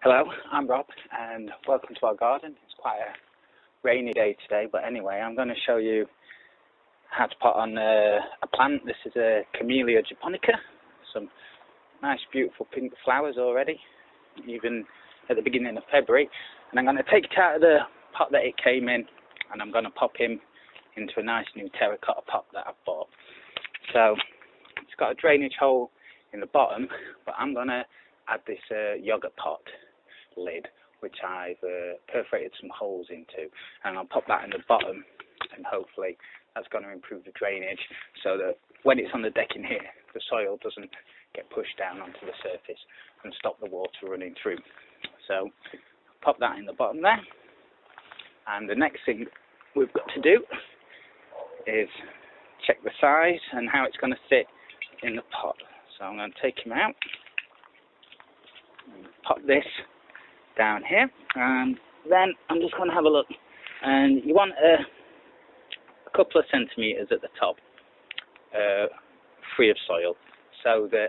Hello, I'm Rob and welcome to our garden. It's quite a rainy day today, but anyway, I'm going to show you how to pot on a plant. This is a Camellia Japonica. Some nice beautiful pink flowers already, even at the beginning of February. And I'm going to take it out of the pot that it came in and I'm going to pop him into a nice new terracotta pot that I've bought. So it's got a drainage hole in the bottom, but I'm going to add this yogurt pot lid, which I've perforated some holes into, and I'll pop that in the bottom, and hopefully that's going to improve the drainage so that when it's on the decking here, the soil doesn't get pushed down onto the surface and stop the water running through. So pop that in the bottom there, and the next thing we've got to do is check the size and how it's going to sit in the pot. So I'm going to take him out and pop this down here, and then I'm just going to have a look. And you want a couple of centimetres at the top, free of soil, so that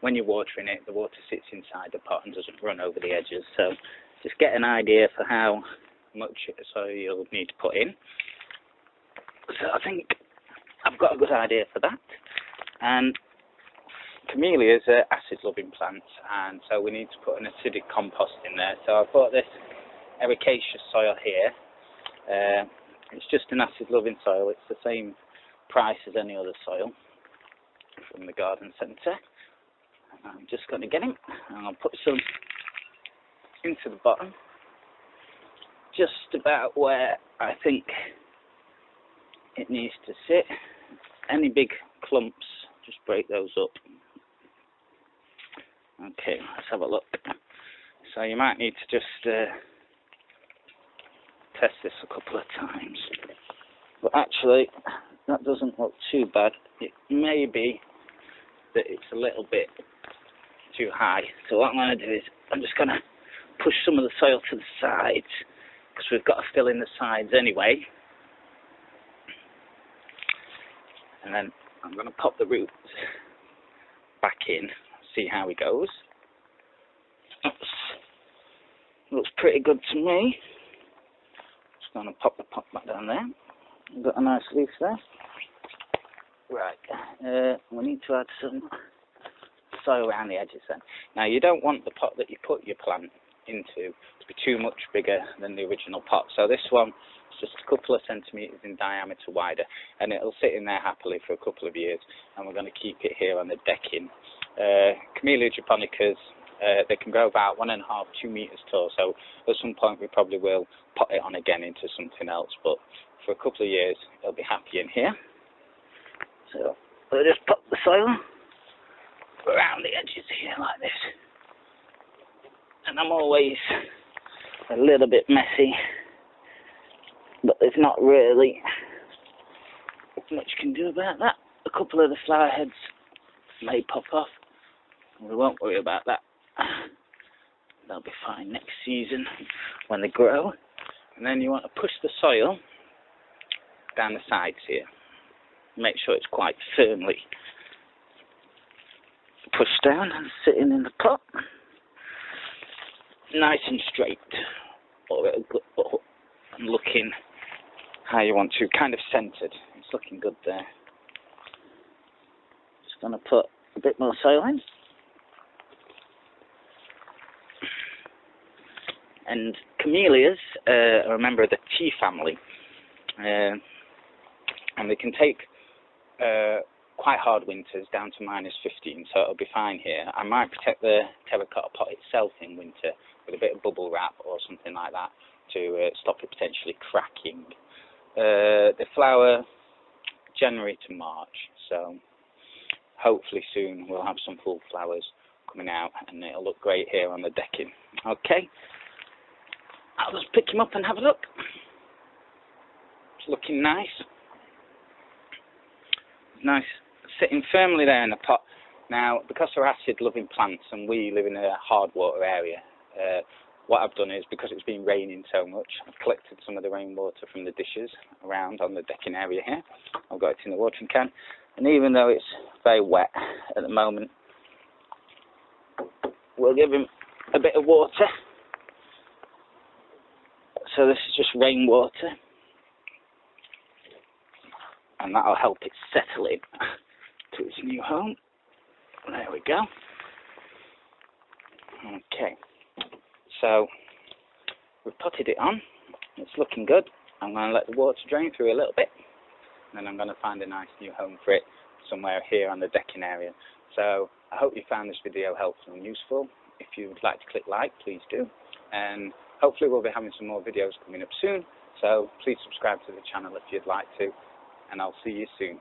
when you're watering it, the water sits inside the pot and doesn't run over the edges. So just get an idea for how much soil you'll need to put in. So I think I've got a good idea for that. And camellias are acid-loving plants, and so we need to put an acidic compost in there. So I've bought this ericaceous soil here. It's just an acid-loving soil. It's the same price as any other soil from the garden centre. I'm just going to get him, and I'll put some into the bottom, just about where I think it needs to sit. Any big clumps, just break those up. Okay, let's have a look. So you might need to just test this a couple of times. But actually, that doesn't look too bad. It may be that it's a little bit too high. So what I'm going to do is I'm just going to push some of the soil to the sides, because we've got to fill in the sides anyway. And then I'm going to pop the roots back in, see how he goes. Looks pretty good to me. Just going to pop the pot back down there. We've got a nice leaf there. Right, we need to add some soil around the edges then. Now, you don't want the pot that you put your plant into to be too much bigger than the original pot. So this one is just a couple of centimetres in diameter wider, and it'll sit in there happily for a couple of years, and we're going to keep it here on the decking. Camellia Japonicas, they can grow about 1.5 to 2 metres tall, so at some point we probably will pot it on again into something else, but for a couple of years it'll be happy in here. So we'll just pop the soil around the edges here like this, and I'm always a little bit messy, but there's not really much you can do about that. A couple of the flower heads may pop off. We won't worry about that. They'll be fine next season when they grow. And then you want to push the soil down the sides here. Make sure it's quite firmly pushed down and sitting in the pot. Nice and straight. Or and looking how you want to, kind of centred. It's looking good there. Just going to put a bit more soil in. And camellias are a member of the tea family, and they can take quite hard winters down to -15, so it'll be fine here. I might protect the terracotta pot itself in winter with a bit of bubble wrap or something like that to stop it potentially cracking. They flower January to March, so hopefully soon we'll have some full flowers coming out, and it'll look great here on the decking. Okay, I'll just pick him up and have a look. It's looking nice. Nice, sitting firmly there in the pot. Now, because they're acid-loving plants and we live in a hard water area, what I've done is, because it's been raining so much, I've collected some of the rainwater from the dishes around on the decking area here. I've got it in the watering can, and even though it's very wet at the moment, we'll give him a bit of water So this is just rainwater, and that'll help it settle in to its new home. There we go. Okay, so we've potted it on. It's looking good. I'm going to let the water drain through a little bit, and then I'm going to find a nice new home for it somewhere here on the decking area. So I hope you found this video helpful and useful. If you would like to click like, please do. And hopefully we'll be having some more videos coming up soon. So please subscribe to the channel if you'd like to. And I'll see you soon.